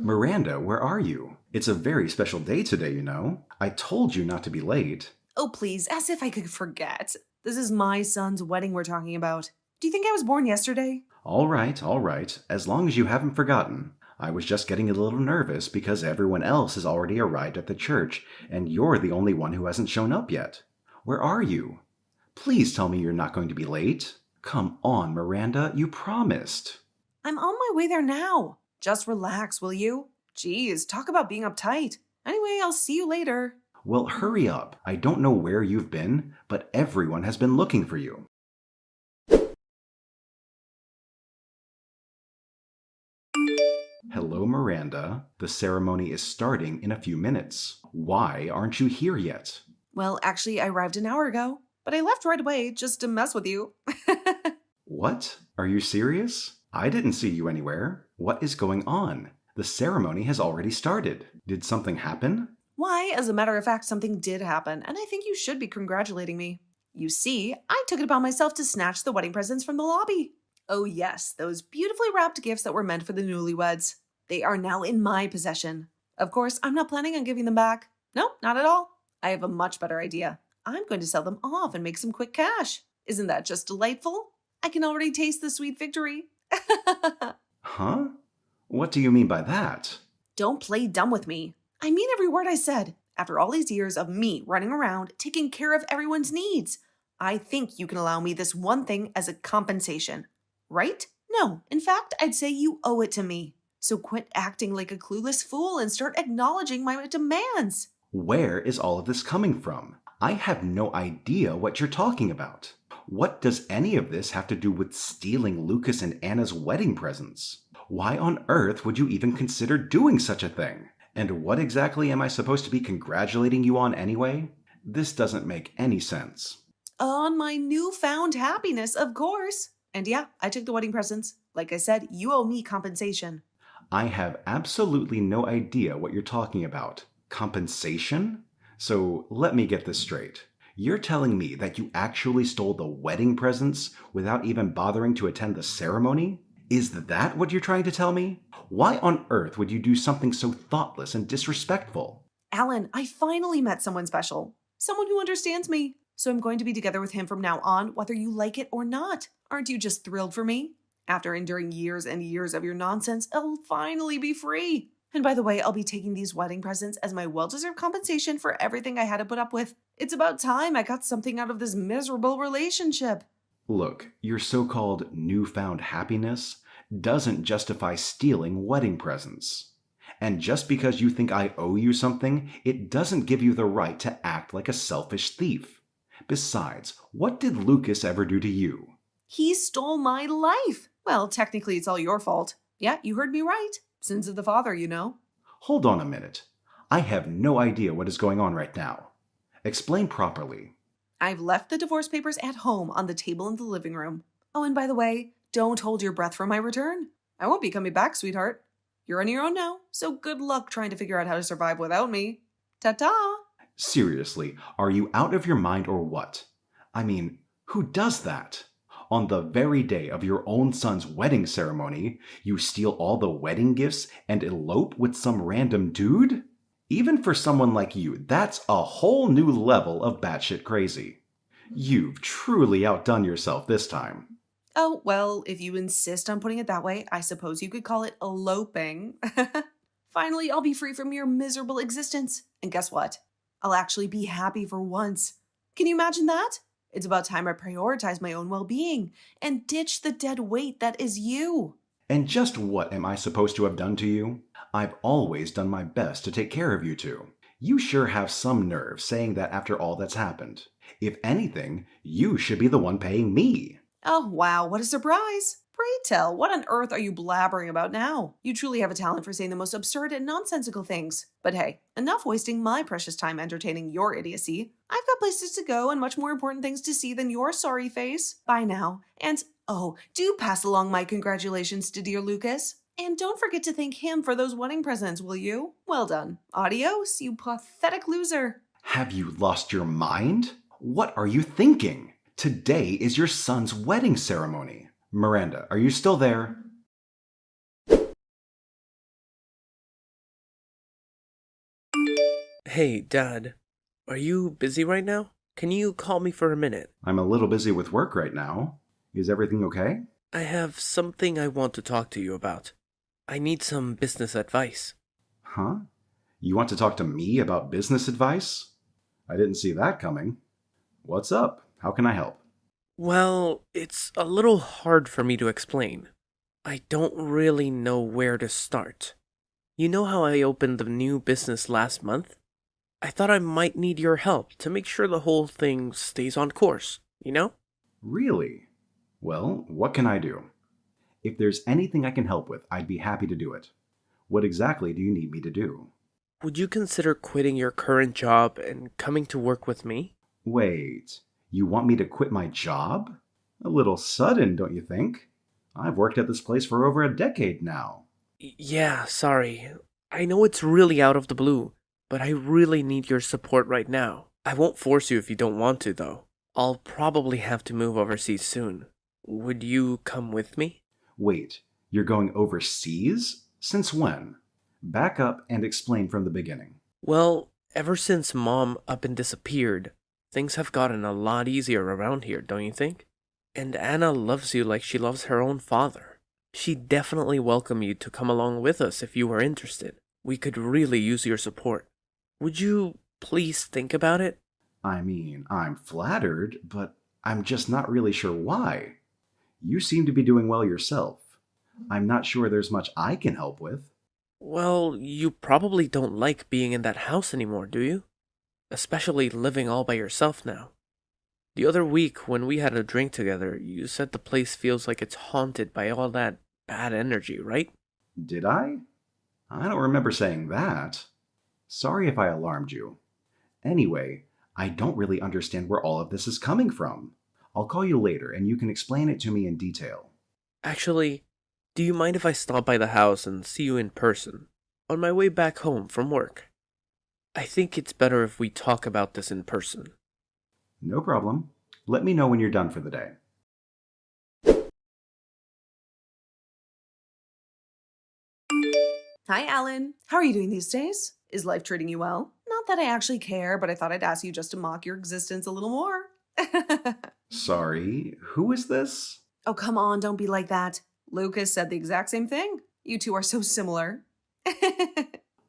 Miranda, where are you? It's a very special day today, you know. I told you not to be late. Oh, please, as if I could forget. This is my son's wedding we're talking about. Do you think I was born yesterday? All right, as long as you haven't forgotten. I was just getting a little nervous because everyone else has already arrived at the church, and you're the only one who hasn't shown up yet. Where are you? Please tell me you're not going to be late. Come on, Miranda, you promised. I'm on my way there now. Just relax, will you? Geez, talk about being uptight. Anyway, I'll see you later. Well, hurry up. I don't know where you've been, but everyone has been looking for you. Hello, Miranda. The ceremony is starting in a few minutes. Why aren't you here yet? Well, actually, I arrived an hour ago, but I left right away just to mess with you. What? Are you serious? I didn't see you anywhere. What is going on? The ceremony has already started. Did something happen? Why, as a matter of fact, something did happen, and I think you should be congratulating me. You see, I took it upon myself to snatch the wedding presents from the lobby. Oh yes, those beautifully wrapped gifts that were meant for the newlyweds. They are now in my possession. Of course, I'm not planning on giving them back. No, not at all. I have a much better idea. I'm going to sell them off and make some quick cash. Isn't that just delightful? I can already taste the sweet victory. Huh? What do you mean by that? Don't play dumb with me. I mean every word I said. After all these years of me running around, taking care of everyone's needs, I think you can allow me this one thing as a compensation. Right? No, in fact, I'd say you owe it to me. So quit acting like a clueless fool and start acknowledging my demands. Where is all of this coming from? I have no idea what you're talking about. What does any of this have to do with stealing Lucas and Anna's wedding presents? Why on earth would you even consider doing such a thing? And what exactly am I supposed to be congratulating you on anyway? This doesn't make any sense. On my newfound happiness, of course. And yeah, I took the wedding presents. Like I said, you owe me compensation. I have absolutely no idea what you're talking about. Compensation? So let me get this straight. You're telling me that you actually stole the wedding presents without even bothering to attend the ceremony? Is that what you're trying to tell me? Why on earth would you do something so thoughtless and disrespectful? Alan, I finally met someone special. Someone who understands me. So I'm going to be together with him from now on, whether you like it or not. Aren't you just thrilled for me? After enduring years and years of your nonsense, I'll finally be free. And by the way, I'll be taking these wedding presents as my well-deserved compensation for everything I had to put up with. It's about time I got something out of this miserable relationship. Look, your so-called newfound happiness doesn't justify stealing wedding presents. And just because you think I owe you something, it doesn't give you the right to act like a selfish thief. Besides, what did Lucas ever do to you? He stole my life. Well, technically, it's all your fault. Yeah, you heard me right. Sins of the father, you know. Hold on a minute. I have no idea what is going on right now. Explain properly. I've left the divorce papers at home on the table in the living room. Oh, and by the way, don't hold your breath for my return. I won't be coming back, sweetheart. You're on your own now, so good luck trying to figure out how to survive without me. Ta-ta! Seriously, are you out of your mind or what? I mean, who does that? On the very day of your own son's wedding ceremony, you steal all the wedding gifts and elope with some random dude? Even for someone like you, that's a whole new level of batshit crazy. You've truly outdone yourself this time. Oh, well, if you insist on putting it that way, I suppose you could call it eloping. Finally, I'll be free from your miserable existence. And guess what? I'll actually be happy for once. Can you imagine that? It's about time I prioritize my own well-being and ditch the dead weight that is you. And just what am I supposed to have done to you? I've always done my best to take care of you two. You sure have some nerve saying that after all that's happened. If anything, you should be the one paying me. Oh, wow, what a surprise. Pray tell, what on earth are you blabbering about now? You truly have a talent for saying the most absurd and nonsensical things. But hey, enough wasting my precious time entertaining your idiocy. I've got places to go and much more important things to see than your sorry face. Bye now. And, oh, do pass along my congratulations to dear Lucas. And don't forget to thank him for those wedding presents, will you? Well done. Adios, you pathetic loser. Have you lost your mind? What are you thinking? Today is your son's wedding ceremony. Miranda, are you still there? Hey, Dad. Are you busy right now? Can you call me for a minute? I'm a little busy with work right now. Is everything okay? I have something I want to talk to you about. I need some business advice. Huh? You want to talk to me about business advice? I didn't see that coming. What's up? How can I help? Well, it's a little hard for me to explain. I don't really know where to start. You know how I opened the new business last month? I thought I might need your help to make sure the whole thing stays on course, you know? Really? Well, what can I do? If there's anything I can help with, I'd be happy to do it. What exactly do you need me to do? Would you consider quitting your current job and coming to work with me? Wait, you want me to quit my job? A little sudden, don't you think? I've worked at this place for over a decade now. Yeah, sorry. I know it's really out of the blue, but I really need your support right now. I won't force you if you don't want to, though. I'll probably have to move overseas soon. Would you come with me? Wait, you're going overseas? Since when? Back up and explain from the beginning. Well, ever since Mom up and disappeared, things have gotten a lot easier around here, don't you think? And Anna loves you like she loves her own father. She'd definitely welcome you to come along with us if you were interested. We could really use your support. Would you please think about it? I mean, I'm flattered, but I'm just not really sure why. You seem to be doing well yourself. I'm not sure there's much I can help with. Well, you probably don't like being in that house anymore, do you? Especially living all by yourself now. The other week, when we had a drink together, you said the place feels like it's haunted by all that bad energy, right? Did I? I don't remember saying that. Sorry if I alarmed you. Anyway, I don't really understand where all of this is coming from. I'll call you later and you can explain it to me in detail. Actually, do you mind if I stop by the house and see you in person, on my way back home from work? I think it's better if we talk about this in person. No problem. Let me know when you're done for the day. Hi, Alan. How are you doing these days? Is life treating you well? Not that I actually care, but I thought I'd ask you just to mock your existence a little more. Sorry, who is this? Oh, come on, don't be like that. Lucas said the exact same thing. You two are so similar.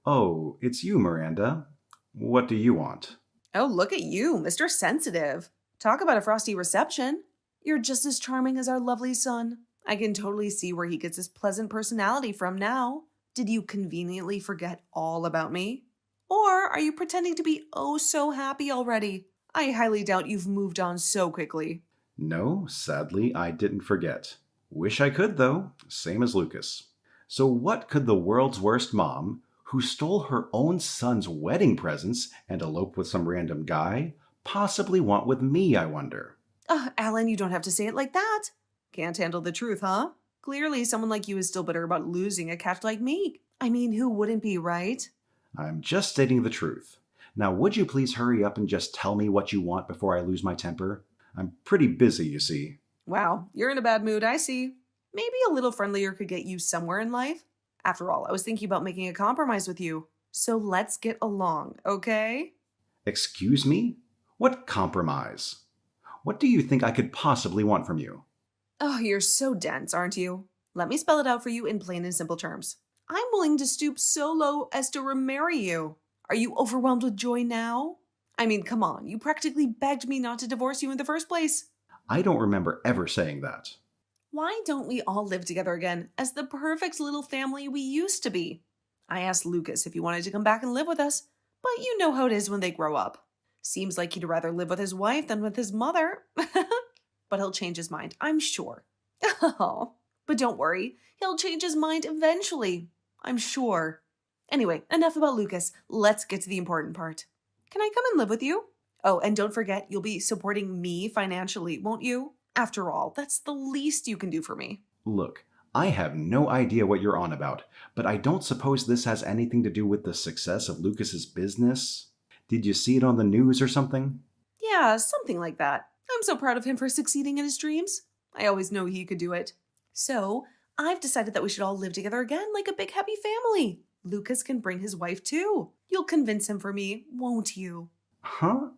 Oh, it's you, Miranda. What do you want? Oh, look at you, Mr. Sensitive. Talk about a frosty reception. You're just as charming as our lovely son. I can totally see where he gets his pleasant personality from now. Did you conveniently forget all about me? Or are you pretending to be oh so happy already? I highly doubt you've moved on so quickly. No, sadly, I didn't forget. Wish I could, though, same as Lucas. So, what could the world's worst mom, who stole her own son's wedding presents and eloped with some random guy, possibly want with me, I wonder? Alan, you don't have to say it like that. Can't handle the truth, huh? Clearly, someone like you is still bitter about losing a cat like me. I mean, who wouldn't be, right? I'm just stating the truth. Now, would you please hurry up and just tell me what you want before I lose my temper? I'm pretty busy, you see. Wow, you're in a bad mood, I see. Maybe a little friendlier could get you somewhere in life. After all, I was thinking about making a compromise with you. So let's get along, okay? Excuse me? What compromise? What do you think I could possibly want from you? Oh, you're so dense, aren't you? Let me spell it out for you in plain and simple terms. I'm willing to stoop so low as to remarry you. Are you overwhelmed with joy now? I mean, come on, you practically begged me not to divorce you in the first place. I don't remember ever saying that. Why don't we all live together again as the perfect little family we used to be? I asked Lucas if he wanted to come back and live with us, but you know how it is when they grow up. Seems like he'd rather live with his wife than with his mother. But he'll change his mind, I'm sure. Oh, but don't worry, he'll change his mind eventually. I'm sure. Anyway, enough about Lucas. Let's get to the important part. Can I come and live with you? Oh, and don't forget, you'll be supporting me financially, won't you? After all, that's the least you can do for me. Look, I have no idea what you're on about, but I don't suppose this has anything to do with the success of Lucas's business? Did you see it on the news or something? Yeah, something like that. I'm so proud of him for succeeding in his dreams. I always knew he could do it. So, I've decided that we should all live together again like a big happy family. Lucas can bring his wife too. You'll convince him for me, won't you? Huh?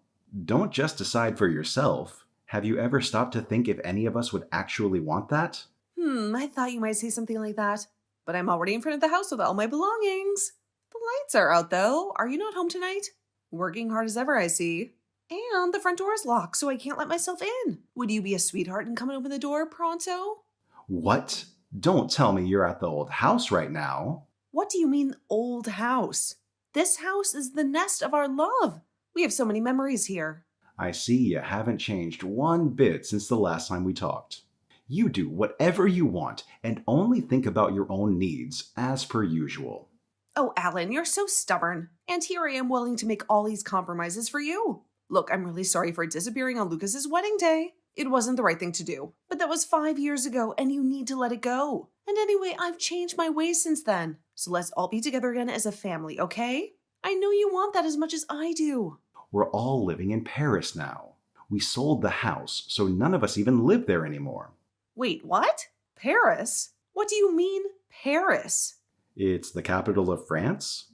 Don't just decide for yourself. Have you ever stopped to think if any of us would actually want that? I thought you might say something like that. But I'm already in front of the house with all my belongings. The lights are out though. Are you not home tonight? Working hard as ever, I see. And the front door is locked, so I can't let myself in. Would you be a sweetheart and come and open the door pronto? What? Don't tell me you're at the old house right now. What do you mean, old house? This house is the nest of our love. We have so many memories here. I see you haven't changed one bit since the last time we talked. You do whatever you want and only think about your own needs, as per usual. Oh, Alan, you're so stubborn. And here I am willing to make all these compromises for you. Look, I'm really sorry for disappearing on Lucas's wedding day. It wasn't the right thing to do. But that was 5 years ago, and you need to let it go. And anyway, I've changed my ways since then. So let's all be together again as a family, okay? I know you want that as much as I do. We're all living in Paris now. We sold the house, so none of us even live there anymore. Wait, what? Paris? What do you mean, Paris? It's the capital of France?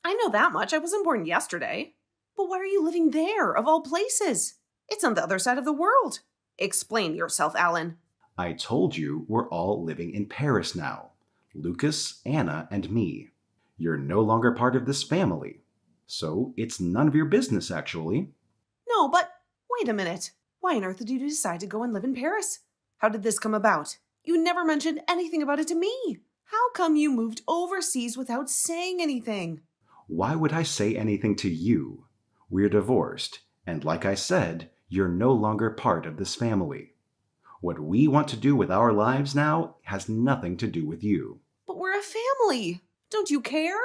I know that much. I wasn't born yesterday. But why are you living there, of all places? It's on the other side of the world. Explain yourself, Alan. I told you we're all living in Paris now. Lucas, Anna, and me. You're no longer part of this family. So it's none of your business, actually. No, but wait a minute. Why on earth did you decide to go and live in Paris? How did this come about? You never mentioned anything about it to me. How come you moved overseas without saying anything? Why would I say anything to you? We're divorced, and like I said, you're no longer part of this family. What we want to do with our lives now has nothing to do with you. But we're a family. Don't you care?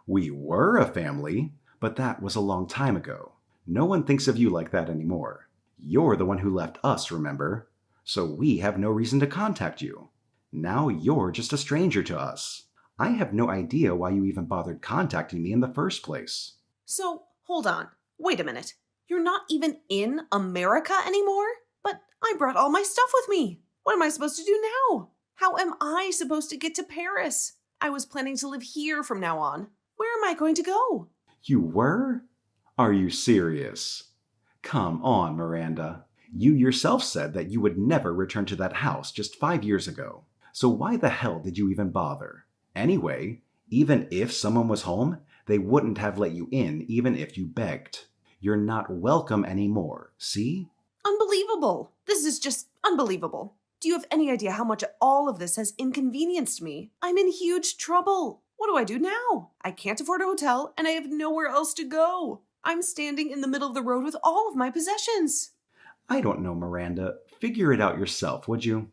We were a family, but that was a long time ago. No one thinks of you like that anymore. You're the one who left us, remember? So we have no reason to contact you. Now you're just a stranger to us. I have no idea why you even bothered contacting me in the first place. So, hold on. Wait a minute. You're not even in America anymore? But I brought all my stuff with me. What am I supposed to do now? How am I supposed to get to Paris? I was planning to live here from now on. Where am I going to go? You were? Are you serious? Come on, Miranda. You yourself said that you would never return to that house just 5 years ago. So why the hell did you even bother? Anyway, even if someone was home, they wouldn't have let you in even if you begged. You're not welcome anymore, see? Unbelievable. This is just unbelievable. Do you have any idea how much all of this has inconvenienced me? I'm in huge trouble. What do I do now? I can't afford a hotel and I have nowhere else to go. I'm standing in the middle of the road with all of my possessions. I don't know, Miranda. Figure it out yourself, would you?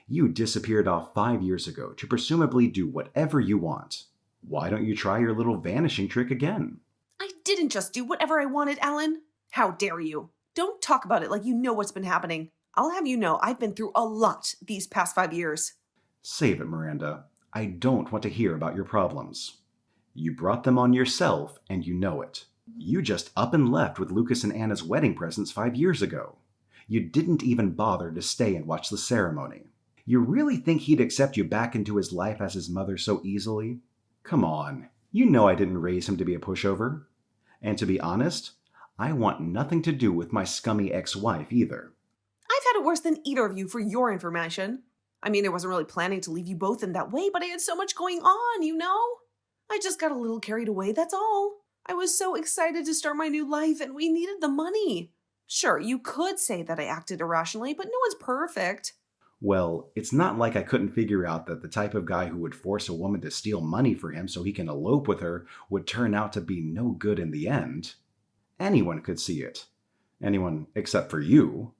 You disappeared off 5 years ago to presumably do whatever you want. Why don't you try your little vanishing trick again? I didn't just do whatever I wanted, Alan. How dare you? Don't talk about it like you know what's been happening. I'll have you know I've been through a lot these past 5 years. Save it, Miranda. I don't want to hear about your problems. You brought them on yourself, and you know it. You just up and left with Lucas and Anna's wedding presents 5 years ago. You didn't even bother to stay and watch the ceremony. You really think he'd accept you back into his life as his mother so easily? Come on, you know I didn't raise him to be a pushover. And to be honest, I want nothing to do with my scummy ex-wife either. I've had it worse than either of you, for your information. I mean, I wasn't really planning to leave you both in that way, but I had so much going on, you know? I just got a little carried away, that's all. I was so excited to start my new life, and we needed the money. Sure, you could say that I acted irrationally, but no one's perfect. Well, it's not like I couldn't figure out that the type of guy who would force a woman to steal money for him so he can elope with her would turn out to be no good in the end. Anyone could see it. Anyone except for you.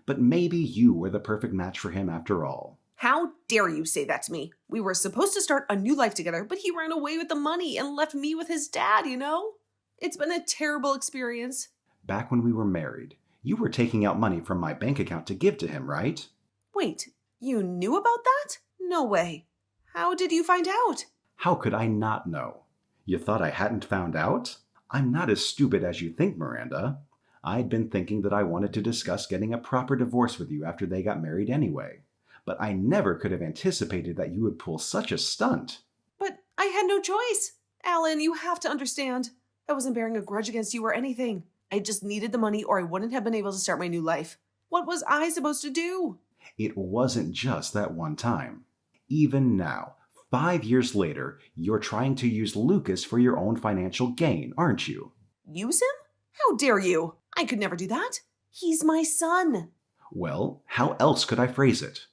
But maybe you were the perfect match for him after all. How dare you say that to me? We were supposed to start a new life together, but he ran away with the money and left me with his dad, you know? It's been a terrible experience. Back when we were married, you were taking out money from my bank account to give to him, right? Wait, you knew about that? No way. How did you find out? How could I not know? You thought I hadn't found out? I'm not as stupid as you think, Miranda. I'd been thinking that I wanted to discuss getting a proper divorce with you after they got married anyway. But I never could have anticipated that you would pull such a stunt. But I had no choice. Alan, you have to understand. I wasn't bearing a grudge against you or anything. I just needed the money or I wouldn't have been able to start my new life. What was I supposed to do? It wasn't just that one time. Even now, 5 years later, you're trying to use Lucas for your own financial gain, aren't you? Use him? How dare you? I could never do that. He's my son. Well, how else could I phrase it?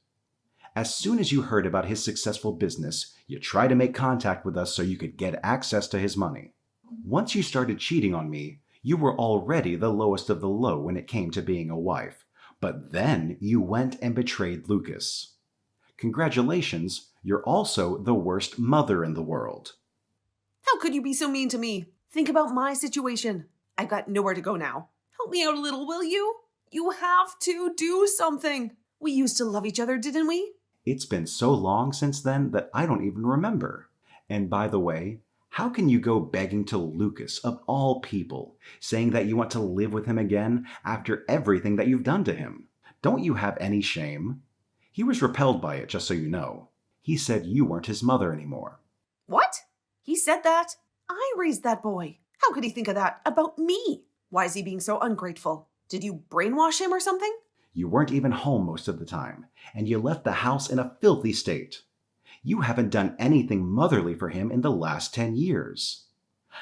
As soon as you heard about his successful business, you tried to make contact with us so you could get access to his money. Once you started cheating on me, you were already the lowest of the low when it came to being a wife. But then you went and betrayed Lucas. Congratulations, you're also the worst mother in the world. How could you be so mean to me? Think about my situation. I've got nowhere to go now. Help me out a little, will you? You have to do something. We used to love each other, didn't we? It's been so long since then that I don't even remember. And by the way, how can you go begging to Lucas, of all people, saying that you want to live with him again after everything that you've done to him? Don't you have any shame? He was repelled by it, just so you know. He said you weren't his mother anymore. What? He said that? I raised that boy. How could he think of that about me? Why is he being so ungrateful? Did you brainwash him or something? You weren't even home most of the time, and you left the house in a filthy state. You haven't done anything motherly for him in the last 10 years.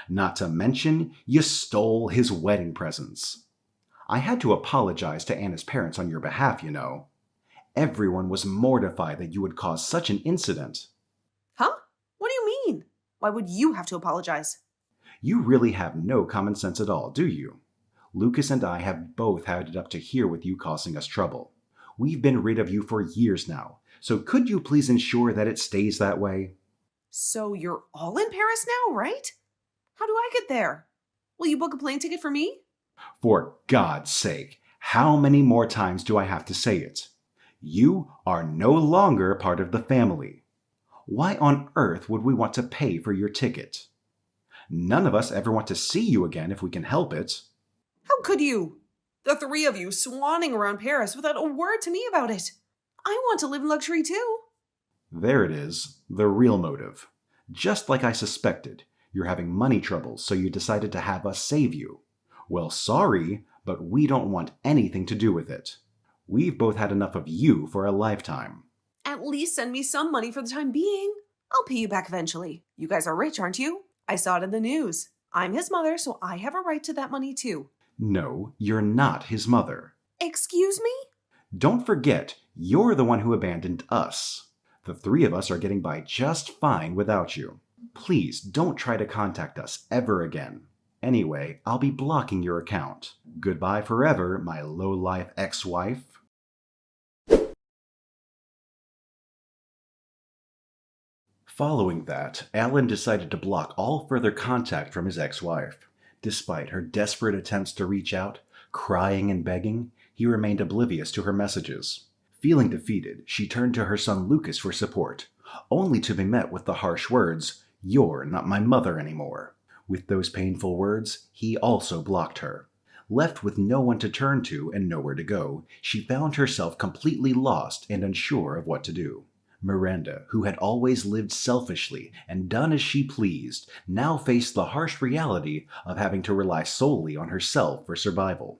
Not to mention, you stole his wedding presents. I had to apologize to Anna's parents on your behalf, you know. Everyone was mortified that you would cause such an incident. Huh? What do you mean? Why would you have to apologize? You really have no common sense at all, do you? Lucas and I have both had it up to here with you causing us trouble. We've been rid of you for years now, so could you please ensure that it stays that way? So you're all in Paris now, right? How do I get there? Will you book a plane ticket for me? For God's sake, how many more times do I have to say it? You are no longer part of the family. Why on earth would we want to pay for your ticket? None of us ever want to see you again if we can help it. How could you? The three of you swanning around Paris without a word to me about it. I want to live in luxury too. There it is, the real motive. Just like I suspected, you're having money troubles, so you decided to have us save you. Well, sorry, but we don't want anything to do with it. We've both had enough of you for a lifetime. At least send me some money for the time being. I'll pay you back eventually. You guys are rich, aren't you? I saw it in the news. I'm his mother, so I have a right to that money too. No, you're not his mother. Excuse me? Don't forget, you're the one who abandoned us. The three of us are getting by just fine without you. Please don't try to contact us ever again. Anyway, I'll be blocking your account. Goodbye forever, my low-life ex-wife. Following that, Alan decided to block all further contact from his ex-wife. Despite her desperate attempts to reach out, crying and begging, he remained oblivious to her messages. Feeling defeated, she turned to her son Lucas for support, only to be met with the harsh words, "You're not my mother anymore." With those painful words, he also blocked her. Left with no one to turn to and nowhere to go, she found herself completely lost and unsure of what to do. Miranda, who had always lived selfishly and done as she pleased, now faced the harsh reality of having to rely solely on herself for survival.